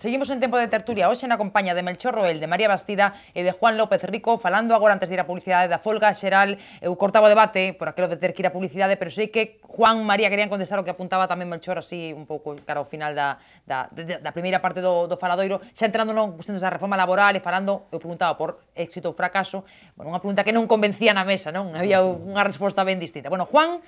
Seguimos en tempo de tertulia, hoxe na compañía de Melchor Roel, de María Bastida e de Juan López Rico, falando agora antes de ir a publicidade da folga xeral. Eu cortaba o debate por aquilo de ter que ir a publicidade, pero sei que Juan, María querían contestar o que apuntaba tamén Melchor así un pouco cara ao final da primeira parte do faladoiro, xa entrando non cuestións da reforma laboral e falando, eu preguntaba por éxito ou fracaso, bueno, unha pregunta que non convencía na mesa, non? Había unha resposta ben distinta. Bueno, Juan,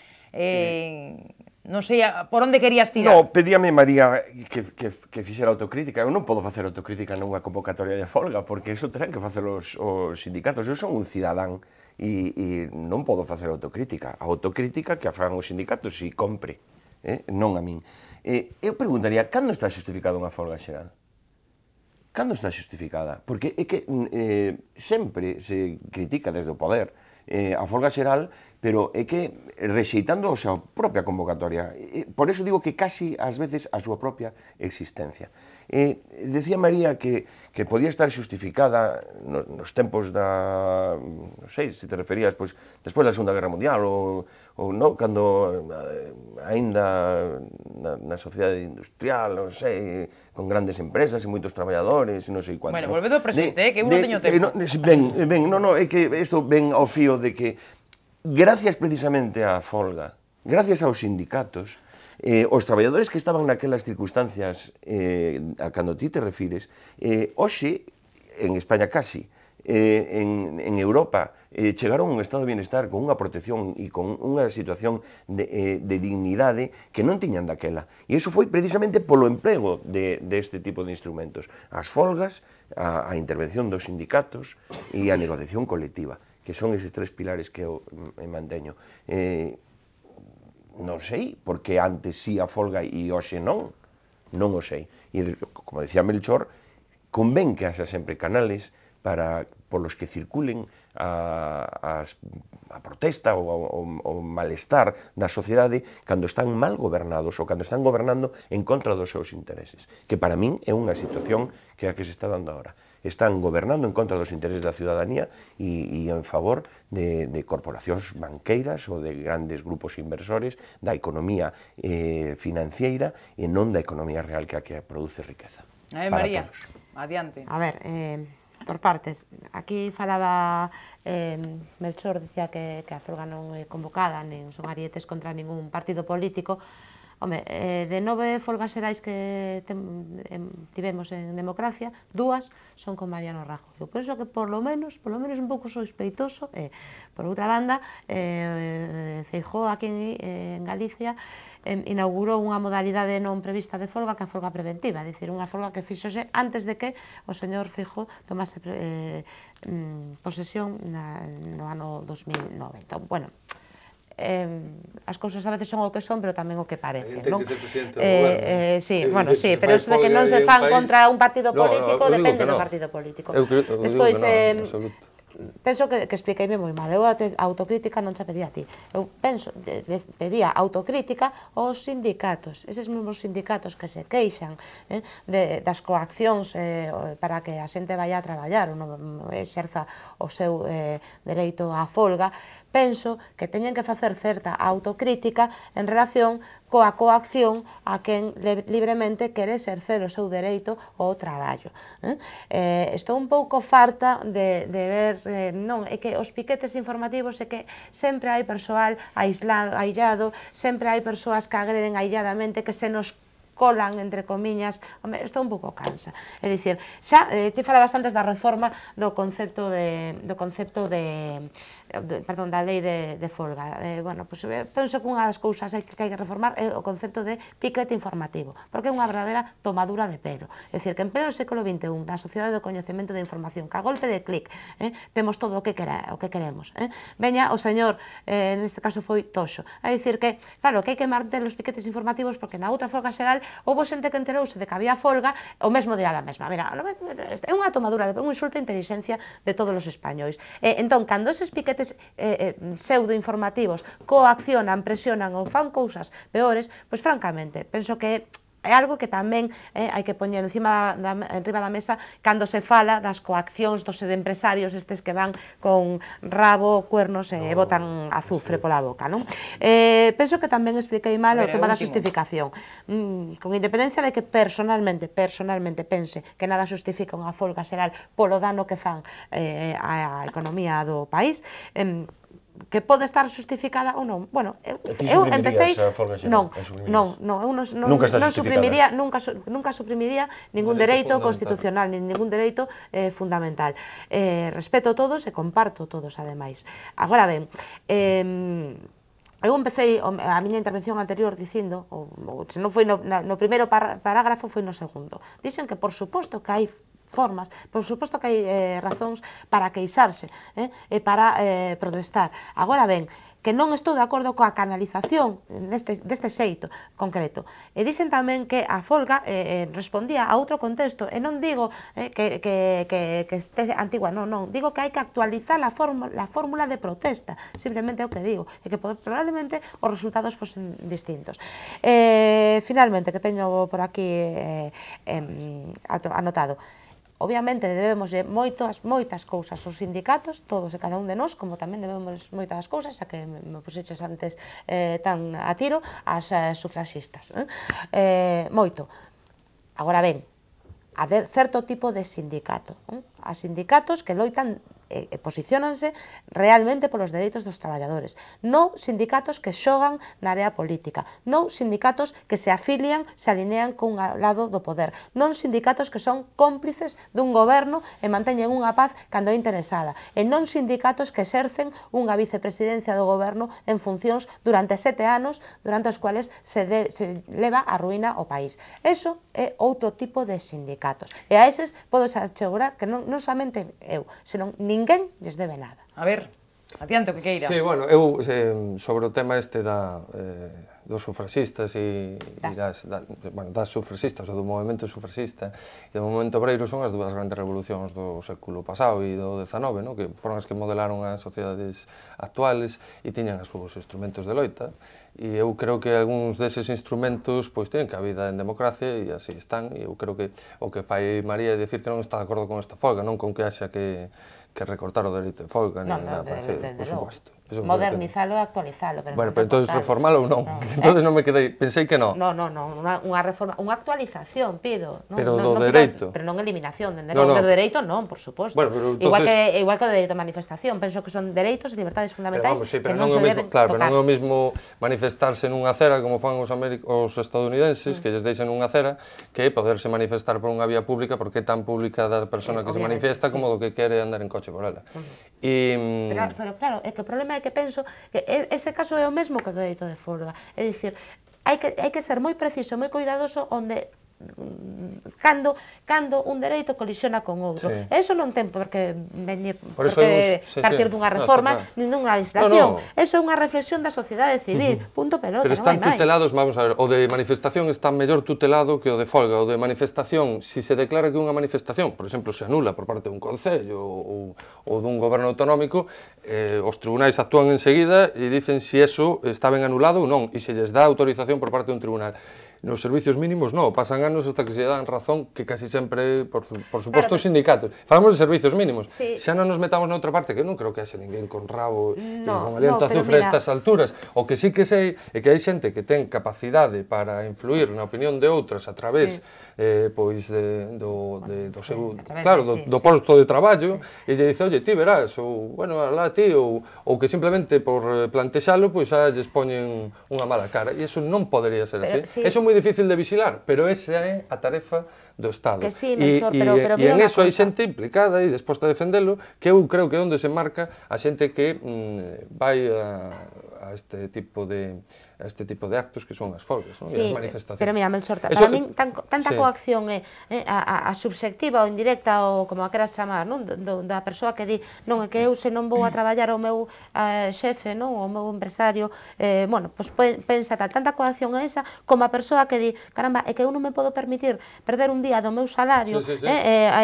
non sei por onde querías tirar. No, pedíame María que fixera autocrítica. Eu non podo facer autocrítica nunha convocatoria de folga, porque iso terán que facer os sindicatos. Eu son un cidadán e non podo facer autocrítica. A autocrítica que a fagan os sindicatos e compre, non a min. Eu preguntaría, cando está xustificada unha folga xeral? Cando está xustificada? Porque é que sempre se critica desde o poder a folga xeral, pero é que rexeitando a súa propia convocatoria. Por eso digo que casi ás veces a súa propia existencia. Decía María que podía estar xustificada nos tempos da, non sei, se te referías, pois, despois da Segunda Guerra Mundial, ou non, cando aínda na sociedade industrial, non sei, con grandes empresas e moitos traballadores e non sei quanto. Bueno, volvedo ao presente, que eu non teño tempo. Ben, non, é que isto ven ao fío de que gracias precisamente á folga, gracias aos sindicatos, os traballadores que estaban naquelas circunstancias a cando ti te refires, hoxe, en España casi, en Europa, chegaron a un estado de bienestar con unha protección e con unha situación de dignidade que non tiñan daquela. E iso foi precisamente polo emprego deste tipo de instrumentos. As folgas, a intervención dos sindicatos e a negociación colectiva, que son eses tres pilares que eu manteño. Non sei, porque antes sí a folga e hoxe non o sei. E, como decía Melchor, convén que haxa sempre canales polos que circulen a protesta ou o malestar da sociedade cando están mal gobernados ou cando están gobernando en contra dos seus intereses, que para min é unha situación que é a que se está dando agora. Están gobernando en contra dos intereses da ciudadanía e en favor de corporacións banqueiras ou de grandes grupos inversores da economía financiera e non da economía real que é a que produce riqueza. María, adiante. A ver, por partes. Aquí falaba Melchor, dicía que a folga non é convocada, nen son arietes contra ningún partido político. Home, de 9 folgas xerais que tivemos en democracia, 2 son con Mariano Rajoy. Eu penso que por lo menos un pouco sospeitoso. Por outra banda, Feijóo aquí en Galicia inaugurou unha modalidade non prevista de folga, que a folga preventiva, é dicir, unha folga que fixose antes de que o señor Feijóo tomase posesión no ano 2009. Entón, bueno, as cousas a veces son o que son, pero tamén o que parecen, non? Sí, bueno, sí, pero eso de que non se fan contra un partido político depende do partido político. Despois, penso que expliqueime moi mal. Eu a autocrítica non xa pedía a ti. Eu penso, pedía autocrítica aos sindicatos. Eses mesmos sindicatos que se queixan das coaccións para que a xente vaya a traballar ou non exerza o seu dereito á folga. Penso que teñen que facer certa autocrítica en relación coa coacción a quen libremente quere exercer o seu dereito ao traballo. Estou un pouco farta de ver, non, é que os piquetes informativos é que sempre hai persoal aislado, sempre hai persoas que agreden ailladamente, que se nos colan, entre comiñas. Home, estou un pouco cansa. É dicir, xa ti falabas antes da reforma do concepto da lei de folga. Bueno, penso que unha das cousas que hai que reformar é o concepto de piquete informativo, porque é unha verdadeira tomadura de pelo. É dicir, que en pleno século XXI, na sociedade do coñecemento da información, que a golpe de clic temos todo o que queremos. Veña o señor, neste caso foi Toxo, a dicir que, claro, que hai que manter os piquetes informativos porque na outra folga xeral houve xente que enterouse de que había folga o mesmo día da mesma. Mira, é unha tomadura de pelo, un insulto a inteligencia de todos os españois. Entón, cando eses piquetes pseudo-informativos coaccionan, presionan ou fan cousas peores, pois francamente, penso que é algo que tamén hai que poñer enriba da mesa cando se fala das coaccións dos empresarios estes que van con rabo, cuernos e botan azufre pola boca, non? Penso que tamén expliquei mal o tema da xustificación. Con independencia de que personalmente pense que nada xustifica unha folga xeral polo dano que fan á economía do país, que pode estar justificada ou non. Bueno, eu empecé... Non, eu nunca suprimiría ningún dereito constitucional, nin ningún dereito fundamental. Respeto todos e comparto todos, ademais. Agora ben, eu empecé a miña intervención anterior dicindo, se non foi no primeiro parágrafo, foi no segundo. Dixen que, por suposto, que hai formas, por suposto que hai razóns para queixarse e para protestar. Agora ben, que non estou de acordo coa canalización deste xeito concreto. E dixen tamén que a folga respondía a outro contexto, e non digo que este antigua, non, digo que hai que actualizar a fórmula de protesta, simplemente é o que digo, e que probablemente os resultados fosen distintos. Finalmente, que teño por aquí anotado, obviamente debemos moitas cousas aos sindicatos, todos e cada un de nós, como tamén debemos moitas cousas, xa que me puxeches antes tan a tiro, as sufraxistas. Moito. Agora ben, a certo tipo de sindicato. A sindicatos que loitan e posiciónanse realmente polos dereitos dos traballadores, non sindicatos que xogan na área política, non sindicatos que se afilian, se alinean cun lado do poder, non sindicatos que son cómplices dun goberno e manteñen unha paz cando é interesada, e non sindicatos que exercen unha vicepresidencia do goberno en funcións durante 7 anos, durante os cuales se leva a ruína ao país. Eso é outro tipo de sindicatos, e a eses podo asegurar que non somente eu, senón ninguén lles debe nada. A ver, adiante o que queira. Sí, bueno, eu sobre o tema este dos sufraxistas e das sufraxistas, ou do movimento sufraxista e do movimento obreiro son as dúas grandes revolucións do século pasado e do XIX, que foron as que modelaron as sociedades actuales e tiñan os seus instrumentos de loita. E eu creo que algúns deses instrumentos pois teñen cabida en democracia e así están, e eu creo que o que fai María é dicir que non está de acordo con esta folga, non con que haxa que recortar o dereito de folga, ni nada parecido, por suposto. Modernizalo e actualizalo. Bueno, pero entón reformalo ou non? Entón non me quedei, pensei que non. Non, unha reforma, unha actualización, pido. Pero do dereito. Pero non eliminación, do dereito non, por suposto. Igual que o dereito a manifestación, penso que son dereitos e libertades fundamentais que non se deben tocar. Claro, pero non é o mismo manifestarse nunha acera como fan os estadounidenses, que lles deixan nunha acera, que poderse manifestar por unha vía pública, porque é tan pública da persona que se manifiesta como do que quere andar en coche por ela. Pero claro, é que o problema é que penso que ese caso é o mesmo que o dereito de folga. É dicir, hai que ser moi preciso, moi cuidadoso onde cando un dereito colisiona con outro. Eso non ten por que partir dunha reforma nin dunha legislación. Eso é unha reflexión da sociedade civil. Punto pelota, non hai máis. Pero están tutelados, vamos a ver, o de manifestación está mellor tutelado que o de folga. O de manifestación, se se declara que unha manifestación, por exemplo, se anula por parte dun concello ou dun goberno autonómico, os tribunais actúan enseguida e dicen se eso está ben anulado ou non, e se lles dá autorización por parte dun tribunal. Nos servicios mínimos non, pasan anos hasta que se dan razón que casi sempre, por suposto, os sindicatos. Falamos de servicios mínimos. Xa non nos metamos na outra parte, que non creo que haxe ninguén con rabo e con aliento a azufre a estas alturas. O que sí que sei é que hai xente que ten capacidade para influir na opinión de outras a través pois do seu, claro, do posto de traballo, e lle dice, oye, ti verás, ou, bueno, alá ti, ou que simplemente por plantexalo, pois xa lles poñen unha mala cara, e iso non podería ser así. Iso é moi difícil de vixilar, pero esa é a tarefa do Estado. Que sí, Melchor, pero e en eso hai xente implicada e disposta a defendelo, que eu creo que é onde se marca a xente que vai a este tipo de actos que son as folgas, e as manifestacións. Pero mira, Melchor, para min tanta coacción a subxectiva ou indirecta ou como a queras chamar, da persoa que di, non, é que eu se non vou a traballar ao meu xefe, o meu empresario, bueno, pois pensa tanta coacción a esa como a persoa que di, caramba, é que eu non me podo permitir perder un día do meu salario,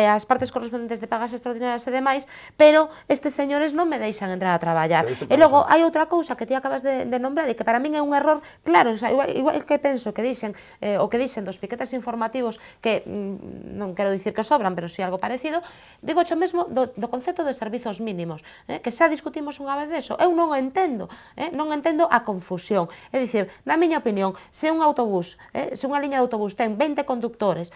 as partes correspondentes de pagas extraordinarias e demais, pero estes señores non me deixan entrar a traballar. E logo hai outra cousa que ti acabas de nombrar e que para min é un erro error, claro, igual que penso que dixen o que dixen dos piquetes informativos que non quero dicir que sobran, pero si algo parecido, digo xo mesmo do concepto de servizos mínimos, que xa discutimos unha vez deso, eu non entendo a confusión, é dicir, na miña opinión, se un autobús, se unha liña de autobús ten 20 conductores,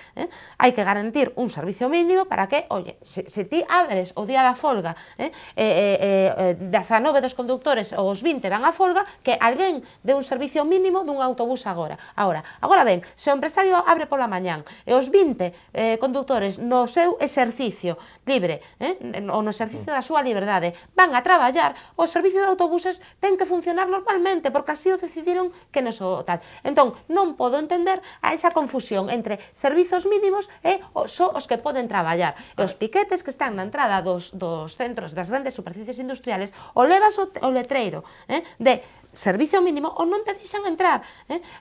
hai que garantir un servicio mínimo para que, oye, se ti abres o día da folga, 19 dos conductores ou os 20 van a folga, que alguén de un servicio mínimo dun autobús agora. Agora ben, se o empresario abre pola mañán e os 20 conductores no seu exercicio libre, ou no exercicio da súa liberdade, van a traballar, o servicio de autobuses ten que funcionar normalmente, porque así o decidiron que non so tal. Entón, non podo entender a esa confusión entre servizos mínimos e só os que poden traballar. E os piquetes que están na entrada dos centros, das grandes superficies industriales, o levas o letreiro de servicio mínimo ou non te deixan entrar.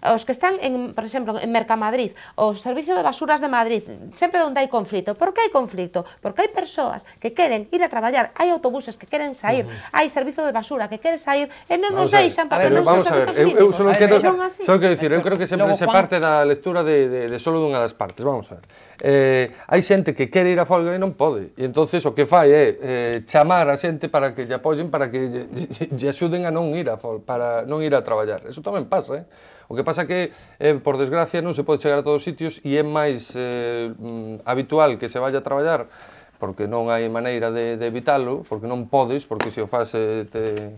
Os que están, por exemplo, en Mercamadrid, o Servicio de Basuras de Madrid, sempre onde hai conflito. Por que hai conflito? Porque hai persoas que queren ir a traballar, hai autobuses que queren sair, hai servizo de basura que queren sair e non nos deixan porque non son servizos mínimos. Só quero dicir, eu creo que sempre se parte da lectura de solo dunha das partes. Vamos a ver. Hai xente que quere ir a folga e non pode, e entonces o que fai é chamar a xente para que lle apoyen, para que lle axuden a non ir a folga, para non ir a traballar. Eso tamén pasa, O que pasa que, por desgracia, non se pode chegar a todos os sitios e é máis habitual que se vaya a traballar porque non hai maneira de evitalo, porque non podes, porque se o faz te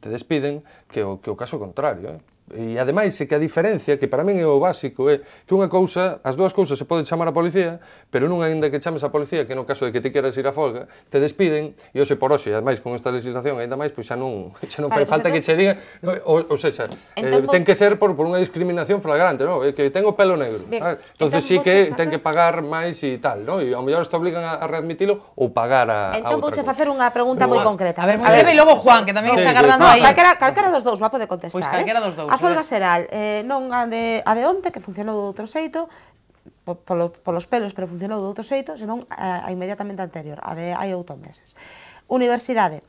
despiden, que o caso contrario, E ademais é que a diferencia, que para min é o básico, é que unha cousa, as dúas cousas se poden chamar a policía, pero non aínda que chames a policía, que no caso de que ti queras ir a folga, te despiden, e hoxe por hoxe, ademais con esta legislación, aínda máis, pois xa non fai falta que che digan, ou seja, ten que ser por unha discriminación flagrante, non? Que ten o pelo negro. Entonces sí que ten que pagar máis e tal, non? E ao mellor te obligan a readmitilo ou pagar a outra cousa. Entón vouche facer unha pregunta moi concreta. A ver, e logo Juan, que tamén está agardando aí. Calquera dos dous va poder contestar. Pois calquera dos dous. A folga xeral, non a de onte, que funcionou de outro xeito, polos pelos, pero funcionou de outro xeito, senón a inmediatamente anterior, a de hai 8 meses. Universidade.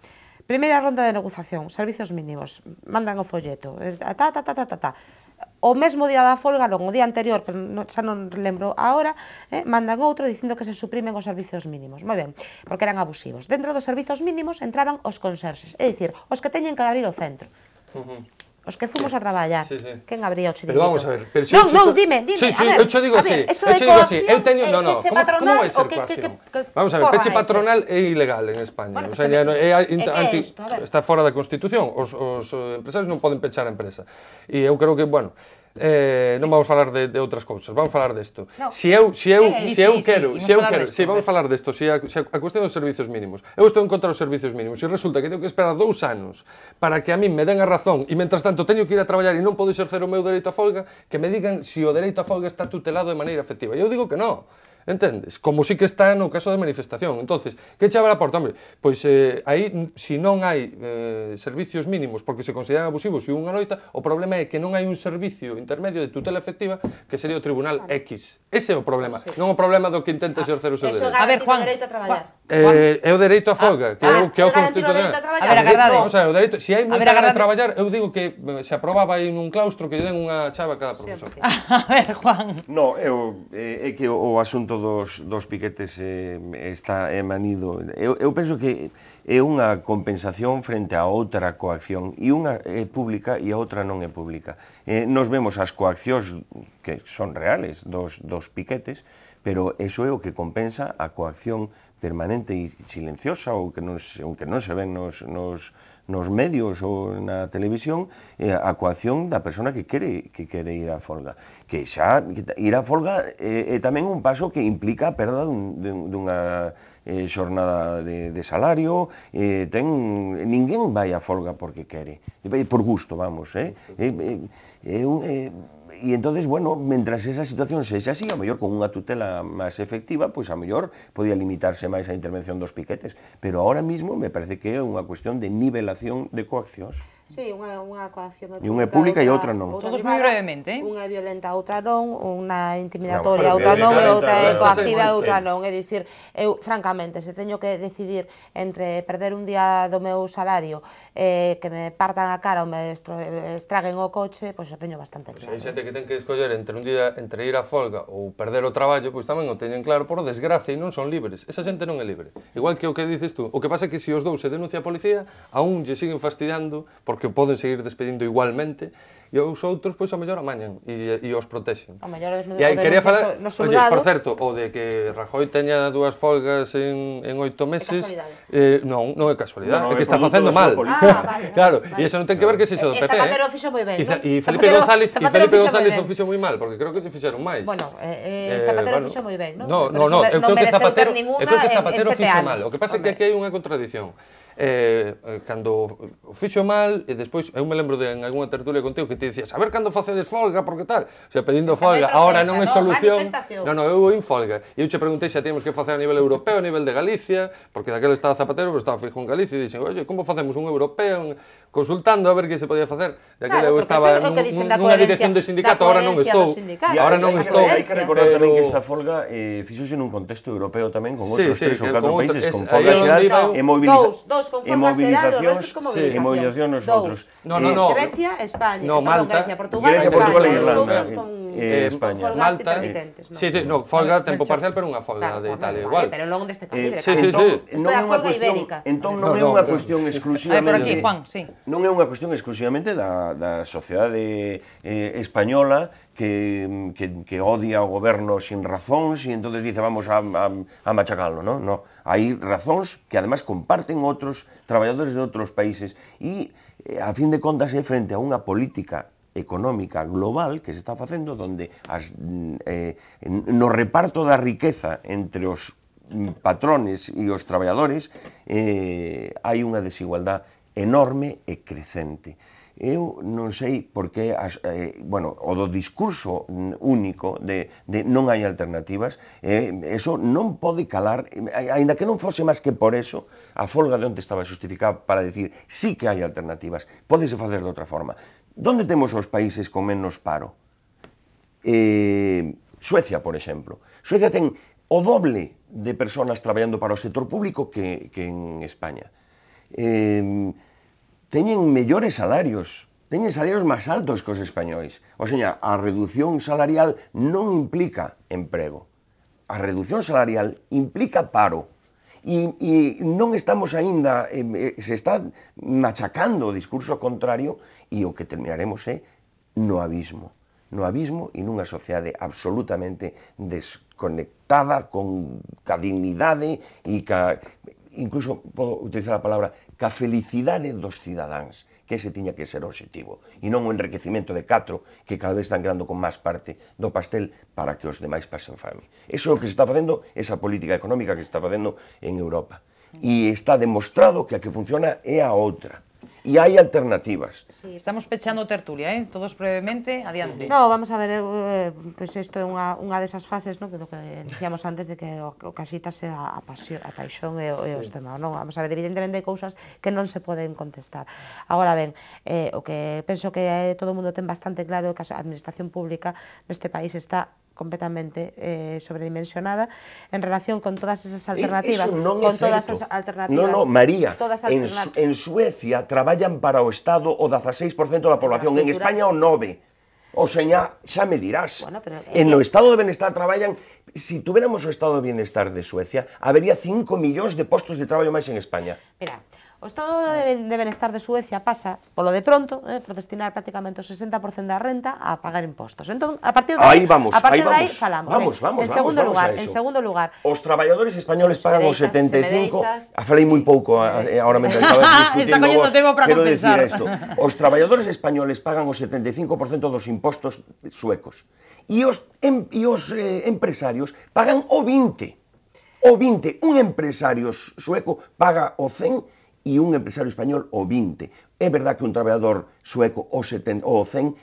Primeira ronda de negociación, servizos mínimos, mandan o folleto, O mesmo día da folga, non, o día anterior, pero xa non lembro agora, mandan outro dicindo que se suprimen os servizos mínimos. Moi ben, porque eran abusivos. Dentro dos servizos mínimos entraban os conserxes, é dicir, os que teñen que abrir o centro. Os que fomos a traballar, quen abría o chiringuito? Pero vamos a ver, non, dime, a ver, eu cho digo así, eu teño, como vai ser coacción? Vamos a ver, peche patronal é ilegal en España, o sea, está fora da Constitución, os empresarios non poden pechar a empresa, e eu creo que, bueno, non vamos falar de outras cousas, vamos falar desto. Se eu quero, vamos falar desto, se a cuestión dos servizos mínimos, eu estou en contra dos servizos mínimos e resulta que teño que esperar 2 anos para que a min me den a razón e, mentras tanto, teño que ir a traballar e non podo exercer o meu dereito a folga, que me digan se o dereito a folga está tutelado de maneira efectiva. E eu digo que non. Entendes? Como sí que está no caso da manifestación. Entonces, que che abre a porta? Hombre, pois aí, se non hai servicios mínimos porque se consideran abusivos e unha noita, o problema é que non hai un servicio intermedio de tutela efectiva que sería o Tribunal X. Ese é o problema, non o problema do que intenta exercer o seu dereito. A ver, Juan, é o dereito a folga, que é o constitucional. A ver, agardade. Se hai moita gana de traballar, eu digo que se aprobaba aí nun claustro que lle den unha chave a cada profesor. A ver, Juan. No, é que o asunto dos piquetes está manido. Eu penso que é unha compensación frente a outra coacción, e unha é pública e a outra non é pública. Nos vemos as coaccións que son reales dos piquetes, pero eso é o que compensa a coacción permanente e silenciosa, ou que non se ven nos medios ou na televisión, a coacción da persona que quere ir á folga. Que xa ir á folga é tamén un paso que implica a perda dunha xornada de salario, ninguén vai á folga porque quere, por gusto, vamos, E entonces, bueno, mentras esa situación sexa así, a mellor con unha tutela máis efectiva, pois a mellor podía limitarse máis a intervención dos piquetes, pero ahora mismo me parece que é unha cuestión de nivelación de coaccións. Sí, unha coacción E unha é pública e outra non. Todos moi brevemente. Unha é violenta, outra non, unha intimidatoria, outra non, e outra é coactiva e outra non. É dicir, eu, francamente, se teño que decidir entre perder un día do meu salario, que me partan a cara ou me estraguen o coche, pois eu teño bastante claro. Se hai xente que ten que escoller entre un día entre ir á folga ou perder o traballo, pois tamén o teñen claro, por desgracia, e non son libres. Esa xente non é libre. Igual que o que dices tú. O que pasa é que se os dous se denuncia a policía, a un lle siguen fastidiando porque poden seguir despedindo igualmente, e os outros, pois, a mellor amañan e os protexen. A mellor E aí quería falar, oye, por certo, o de que Rajoy teña 2 folgas en 8 meses, non é casualidade, é que está facendo mal. Claro, e iso non ten que ver que se do PP. Zapatero fixo moi ben, non? E Felipe González o fixo moi mal, porque creo que lle fixeron máis. Bueno, Zapatero fixo moi ben, non? Non, eu creo que Zapatero fixo mal. O que pasa é que aquí hai unha contradición. Cando o fixo mal e despois, eu me lembro de en algunha tertulia contigo que te dicías, a ver cando facedes folga, porque tal, o sea, pedindo folga, agora non é solución. Non, eu vou en folga. E eu che preguntei se temos que facer a nivel europeo, a nivel de Galicia, porque daquela estaba Zapatero, pero estaba fijo en Galicia, e dixen, oye, como facemos un europeo, consultando a ver que se podía facer. Daquela eu estaba nunha dirección de sindicato, agora non estou. Agora non estou. Hai que recordar tamén que esta folga fixose nun contexto europeo tamén, con outros 3 ou 4 países, con folga xeral e movilización. Con folga xeral, o resto como e movilización nos outros. No. Grecia, España. No, Malta. Grecia, Portugal, Irlanda. España. Malta. Sí, folga tempo parcial, pero unha folga de Italia igual. Pero non deste calibre. Non é unha cuestión, entón non é unha cuestión exclusivamente. Non é unha cuestión exclusivamente da sociedade española que odia o goberno sin razóns e entonces dice vamos a machacalo, non? No, hai razóns que además comparten outros traballadores de outros países e a fin de contas é frente a unha política económica global que se está facendo donde no reparto da riqueza entre os patrones e os traballadores hai unha desigualdade enorme e crecente. Eu non sei por que, o do discurso único de non hai alternativas, eso non pode calar, aínda que non fose máis que por eso, a folga de onde estaba justificada para decir sí que hai alternativas, pódese facer de outra forma. Donde temos os países con menos paro? Suecia, por exemplo. Suecia ten o doble de persoas traballando para o sector público que en España. Teñen mellores salarios, teñen salarios máis altos que os españois. O sea, a reducción salarial non implica emprego. A reducción salarial implica paro. E non estamos aínda, se está machacando o discurso contrario e o que terminaremos é no abismo. No abismo e nunha sociedade absolutamente desconectada con ca dignidade e ca... Incluso podo utilizar a palabra ca felicidade dos cidadáns, que ese tiña que ser o obxectivo, e non o enriquecimento de 4 que cada vez están quedando con máis parte do pastel para que os demais pasen fame. Eso é o que se está facendo, esa política económica que se está facendo en Europa. E está demostrado que a que funciona é a outra. E hai alternativas. Sí, estamos pechando tertulia, todos brevemente, adiante. No, vamos a ver, pois isto é unha desas fases, que do que dicíamos antes de que o casítase a paixón e os temas, non? Vamos a ver, evidentemente hai cousas que non se poden contestar. Agora ben, o que penso que todo o mundo ten bastante claro é que a administración pública neste país está completamente sobredimensionada en relación con todas esas alternativas. Con todas as alternativas. No, María, en Suecia traballan para o Estado o 16% da población, en España o 9%. O seña, xa me dirás. En o Estado de Benestar traballan, se tuviéramos o Estado de Bienestar de Suecia, habería 5 millóns de postos de traballo máis en España. Mira, o Estado de Benestar de Suecia pasa, polo de pronto, por destinar prácticamente o 60% da renta a pagar impostos. Entón, a partir de aí falamos. En segundo lugar, os traballadores españoles pagan o 75%, falei moi pouco, agora mentre estabas discutindo vos, quero decir isto, os traballadores españoles pagan o 75% dos impostos suecos, e os empresarios pagan o 20%. Un empresario sueco paga o 100% e un empresario español o 20. É verdad que un traballador sueco o 100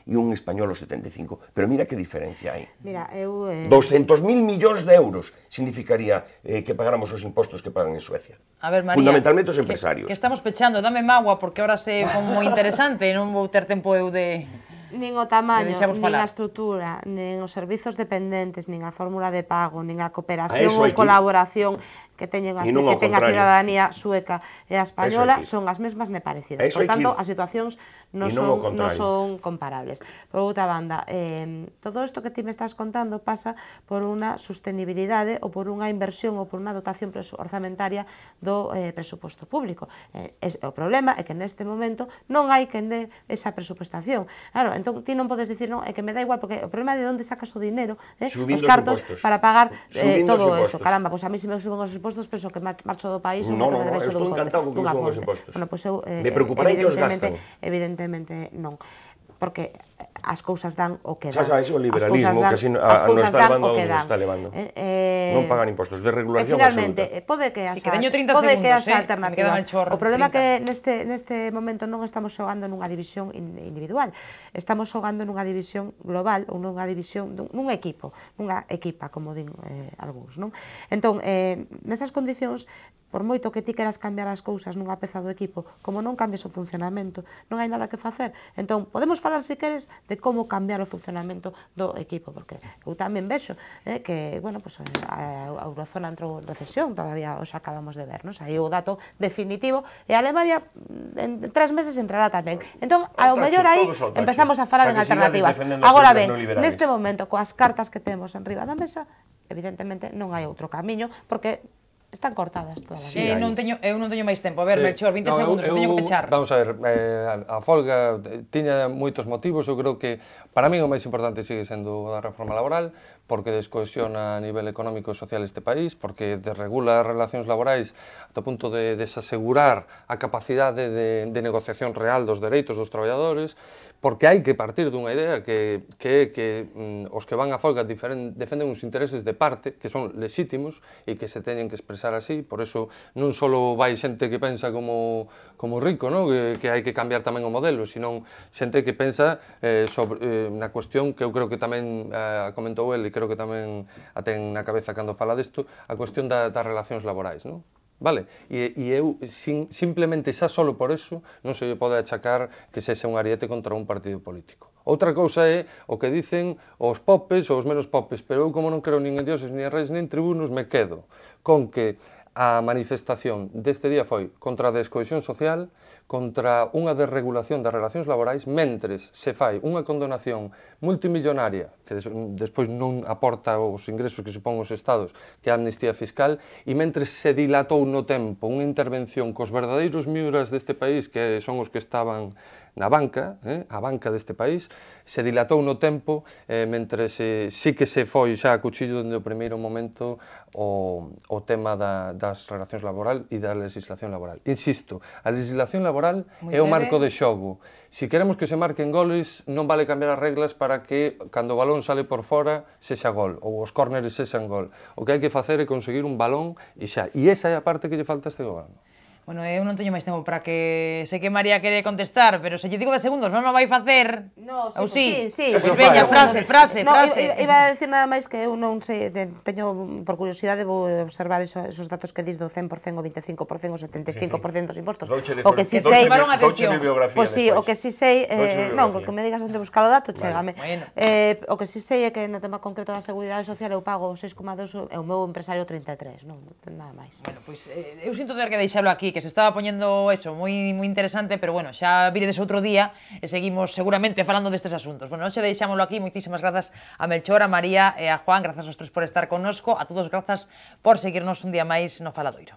e un español o 75, pero mira que diferencia hai. Mira, eu... 200.000 millóns de euros significaría que pagáramos os impostos que pagan en Suecia. A ver, María, fundamentalmente os empresarios. Que estamos pechando, dame magua, porque ahora se foi moi interesante e non vou ter tempo eu de... Nin o tamaño, deixamos nin a falar. estrutura, nin os servizos dependentes, nin a fórmula de pago, nin a A cooperación eso hai ou que ir. colaboración que teñen a E non ao tenga a contrario. cidadanía sueca e a española Eso hai que ir. son as mesmas ne parecidas. Eso Por hai que tanto, ir. as situacións non E non ao son contrario. comparables. Por outra banda, todo isto que ti me estás contando pasa por unha sostenibilidade ou por unha inversión ou por unha dotación orzamentaria do presuposto público. O problema é que neste momento non hai quen dé esa presupuestación. Claro, entón ti non podes dicir, non, é que me dá igual, porque o problema é de onde sacas o dinero, os cartos para pagar todo eso. Caramba, pois a mí se me suben os impostos, penso que marcho do país ou No, me derecho estou encantado que me suban os impostos. Bueno, pois eu, Me preocuparei que os gastan. evidentemente non. Porque as cousas dan o que dan. Xa sabes, o liberalismo que así nos está levando onde nos está levando. Non pagan impostos, de regulación finalmente, absoluta. pode que as Sí, que teño 30 segundos, alternativas. me quedan O problema é 30. que neste momento non estamos xogando nunha división individual. Estamos xogando nunha división global ou nunha división nun equipo, nunha equipa, como din algúns, non? Entón, nesas condicións, por moito que ti queras cambiar as cousas nunha peza do equipo, como non cambies o funcionamento, non hai nada que facer. Entón, podemos falar, se queres, de como cambiar o funcionamento do equipo, porque eu tamén vexo que, bueno, pues, a eurozona entrou en recesión, todavía os acabamos de ver, non? Aí o dato definitivo, e a Alemania en 3 meses entrará tamén. Entón, ao mellor aí empezamos a falar en alternativas. Agora ben, neste momento, coas cartas que temos en riba da mesa, evidentemente non hai outro camiño, porque están cortadas todas as eu non teño máis tempo. A ver, Melchor, 20 segundos, que teño que pechar. Vamos a ver, a folga tiña moitos motivos, eu creo que para min o máis importante sigue sendo a reforma laboral, porque descohesiona a nivel económico e social este país, porque desregula as relacións laborais ata o punto de desasegurar a capacidade de negociación real dos dereitos dos traballadores, porque hai que partir dunha idea que é que os que van a folga defenden uns intereses de parte que son lexítimos e que se teñen que expresar así, por eso non só vai xente que pensa como Rico, que hai que cambiar tamén o modelo, sino xente que pensa na cuestión que eu creo que tamén comentou el e creo que tamén a ten na cabeza cando fala desto, a cuestión das relacións laborais, non? Vale? E eu, simplemente xa solo por eso, non se pode achacar que sexa un ariete contra un partido político. Outra cousa é o que dicen os popes ou os menos popes, pero eu, como non creo nin en dioses, nin en reis, nin en tribunos, me quedo con que a manifestación deste día foi contra a descohesión social, contra unha desregulación das relacións laborais, mentres se fai unha condonación multimillonaria, que despois non aporta os ingresos que supón os estados, que é a amnistía fiscal, e mentres se dilatou no tempo unha intervención cos verdadeiros miuras deste país, que son os que estaban na banca, a banca deste país, se dilatou no tempo, mentre sí que se foi xa a cuchillo dende o primeiro momento o tema das relacións laboral e da legislación laboral. Insisto, a legislación laboral é o marco de xogo. Se queremos que se marquen goles, non vale cambiar as reglas para que, cando o balón sale por fora, sexa gol, ou os córneres sexan gol. O que hai que facer é conseguir un balón e xa. E esa é a parte que lle falta a este goberno. Bueno, eu non teño máis tempo para que... Sei que María quere contestar, pero se lle digo de segundos non o vai facer... No, ou sí. Pois veña, frase. Iba a decir nada máis que eu non sei, teño, por curiosidade, vou observar esos datos que dis do 100%, o 25%, o 75% dos impostos. O que si sei... Pois sí, o que si sei... Non, que me digas onde buscar o dato, chégame. O que si sei é que no tema concreto da Seguridade Social eu pago 6,2 e o meu empresario 33, non ten nada máis. Bueno, pois eu sinto ter que deixalo aquí, que se estaba poñendo eso moi interesante, pero bueno, xa viredes outro día e seguimos seguramente falando destes asuntos. Bueno, hoxe deixámoslo aquí, moitísimas grazas a Melchor, a María e a Juan, grazas aos tres por estar connosco, a todos grazas por seguirnos un día máis no Faladoiro.